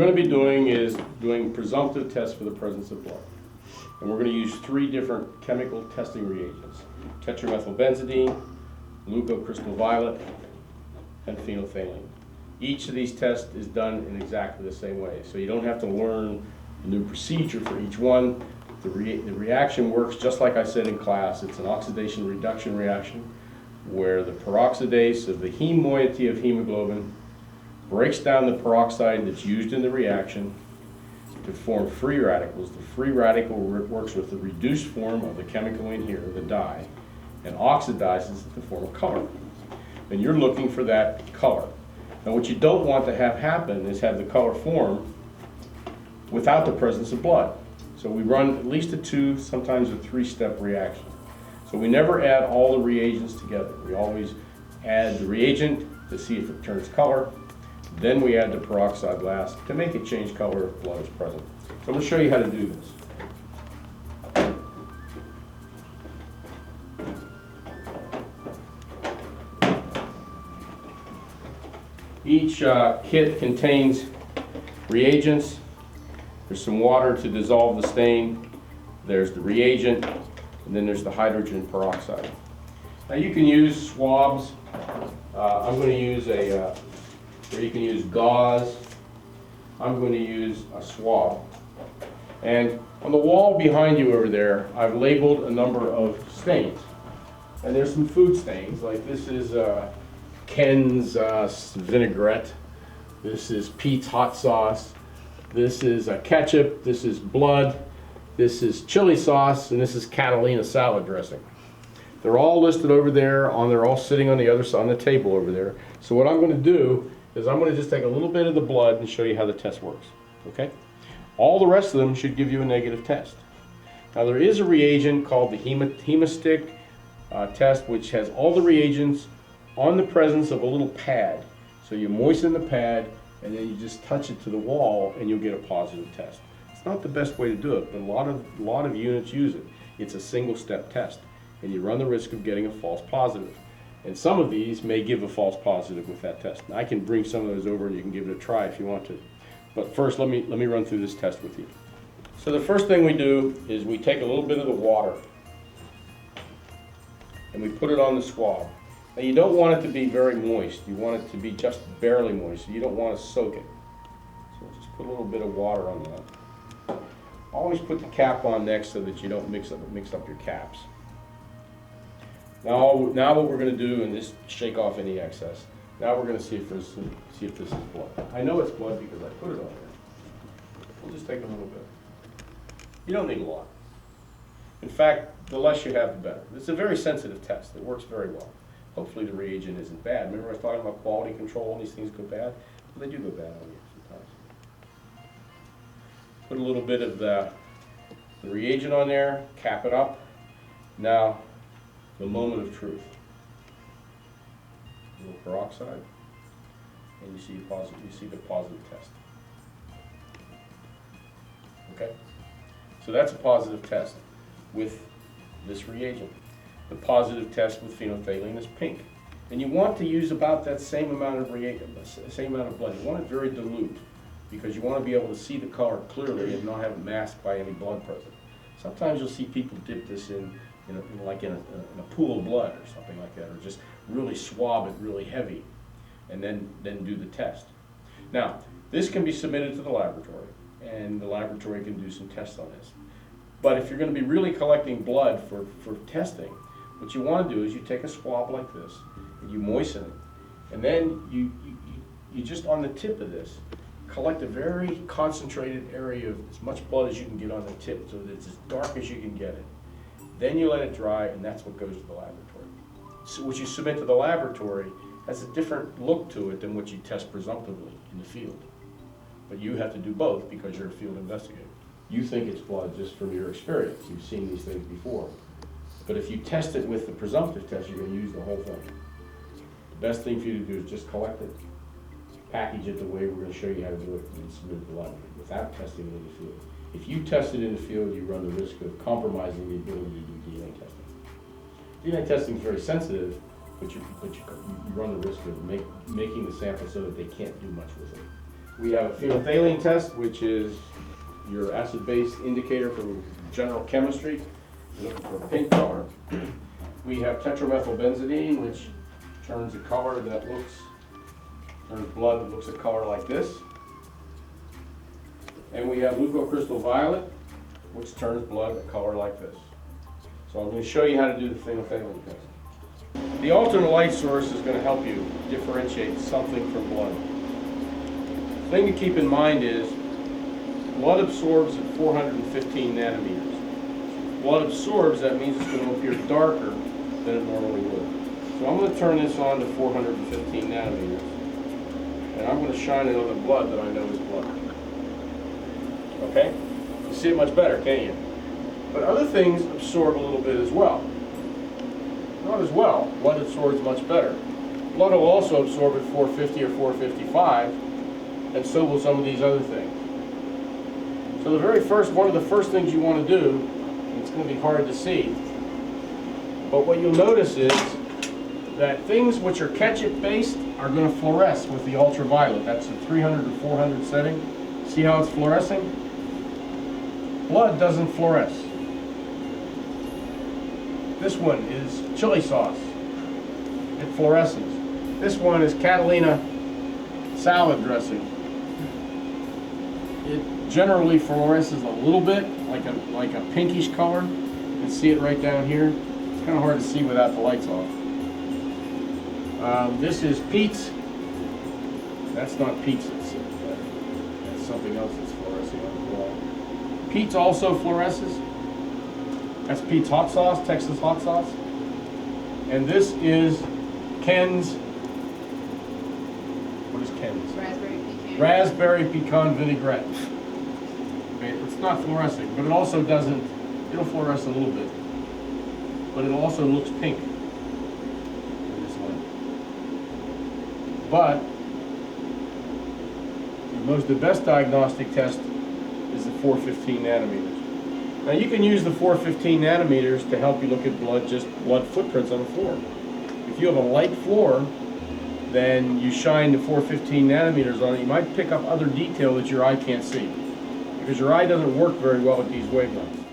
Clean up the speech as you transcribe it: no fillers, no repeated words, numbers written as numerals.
going to be doing is doing presumptive tests for the presence of blood. And we're going to use 3 different chemical testing reagents: tetramethylbenzidine, leucocrystal violet, and phenolphthalein. Each of these tests is done in exactly the same way, so you don't have to learn a new procedure for each one. The reaction works just like I said in class. It's an oxidation reduction reaction where the peroxidase of the heme moiety of hemoglobin breaks down the peroxide that's used in the reaction to form free radicals. The free radical works with the reduced form of the chemical in here, the dye, and oxidizes it to form a color. And you're looking for that color. Now what you don't want to have happen is have the color form without the presence of blood. So we run at least a 2, sometimes a 3-step reaction. So we never add all the reagents together. We always add the reagent to see if it turns color. Then we add the peroxide last to make it change color if blood is present. So I'm going to show you how to do this. Each kit contains reagents. There's some water to dissolve the stain. There's the reagent, and then there's the hydrogen peroxide. Now you can use swabs. I'm going to use or you can use gauze. I'm going to use a swab. And on the wall behind you over there, I've labeled a number of stains. And there's some food stains, like this is Ken's vinaigrette. This is Pete's hot sauce. This is ketchup. This is blood. This is chili sauce, and this is Catalina salad dressing. They're all listed over there. They're all sitting on the other side on the table over there. So what I'm going to do is I'm going to just take a little bit of the blood and show you how the test works. Okay? All the rest of them should give you a negative test. Now there is a reagent called the hemostick test, which has all the reagents on the presence of a little pad. So you moisten the pad and then you just touch it to the wall and you'll get a positive test. It's not the best way to do it, but a lot of units use it. It's a single-step test, and you run the risk of getting a false positive. And some of these may give a false positive with that test. Now, I can bring some of those over and you can give it a try if you want to. But first, let me run through this test with you. So the first thing we do is we take a little bit of the water and we put it on the swab. Now you don't want it to be very moist. You want it to be just barely moist. You don't want to soak it. So just put a little bit of water on that. Always put the cap on next so that you don't mix up your caps. Now what we're going to do, and just shake off any excess. Now we're going to see if this is blood. I know it's blood because I put it on there. We'll just take a little bit. You don't need a lot. In fact, the less you have, the better. It's a very sensitive test. It works very well. Hopefully the reagent isn't bad. Remember I was talking about quality control and these things go bad? Well, they do go bad on you sometimes. Put a little bit of the reagent on there, cap it up. Now, the moment of truth. A little peroxide, and you see the positive test. Okay? So that's a positive test with this reagent. The positive test with phenolphthalein is pink. And you want to use about that same amount of reagent, same amount of blood. You want it very dilute because you want to be able to see the color clearly and not have it masked by any blood present. Sometimes you'll see people dip this in a pool of blood or something like that, or just really swab it really heavy and then do the test. Now, this can be submitted to the laboratory, and the laboratory can do some tests on this. But if you're going to be really collecting blood for testing, what you want to do is you take a swab like this, and you moisten it, and then you just on the tip of this, collect a very concentrated area of as much blood as you can get on the tip so that it's as dark as you can get it. Then you let it dry, and that's what goes to the laboratory. So what you submit to the laboratory has a different look to it than what you test presumptively in the field. But you have to do both because you're a field investigator. You think it's blood just from your experience. You've seen these things before. But if you test it with the presumptive test, you're going to use the whole thing. The best thing for you to do is just collect it, package it the way we're going to show you how to do it, and submit it to the laboratory without testing it in the field. If you test it in the field, you run the risk of compromising the ability to do DNA testing. DNA testing is very sensitive, but you run the risk of making the sample so that they can't do much with it. We have a phenolphthalein test, which is your acid-base indicator from general chemistry. You're looking for a pink color. We have tetramethylbenzidine, which turns a color that turns blood that looks a color like this. And we have leucocrystal violet, which turns blood a color like this. So I'm going to show you how to do the phenolphthalein test. The alternate light source is going to help you differentiate something from blood. The thing to keep in mind is blood absorbs at 415 nanometers. If blood absorbs, that means it's going to appear darker than it normally would. So I'm going to turn this on to 415 nanometers, and I'm going to shine it on the blood that I know is blood. Okay? You see it much better, can't you? But other things absorb a little bit as well. Not as well. Blood absorbs much better. Blood will also absorb at 450 or 455, and so will some of these other things. So one of the first things you want to do, and it's going to be hard to see, but what you'll notice is that things which are ketchup-based are going to fluoresce with the ultraviolet. That's the 300 to 400 setting. See how it's fluorescing? Blood doesn't fluoresce. This one is chili sauce. It fluoresces. This one is Catalina salad dressing. It generally fluoresces a little bit, like a pinkish color. You can see it right down here. It's kind of hard to see without the lights off. This is Pete's. That's not pizza. That's something else that's fluorescing on the wall. Pete's also fluoresces. That's Pete's hot sauce, Texas hot sauce. And this is Ken's. What is Ken's? Raspberry pecan vinaigrette. Okay, it's not fluorescing, but it also doesn't. It'll fluoresce a little bit, but it also looks pink in this one. But the best diagnostic test is the 415 nanometers. Now you can use the 415 nanometers to help you look at blood footprints on the floor. If you have a light floor, then you shine the 415 nanometers on it. You might pick up other detail that your eye can't see, because your eye doesn't work very well at these wavelengths.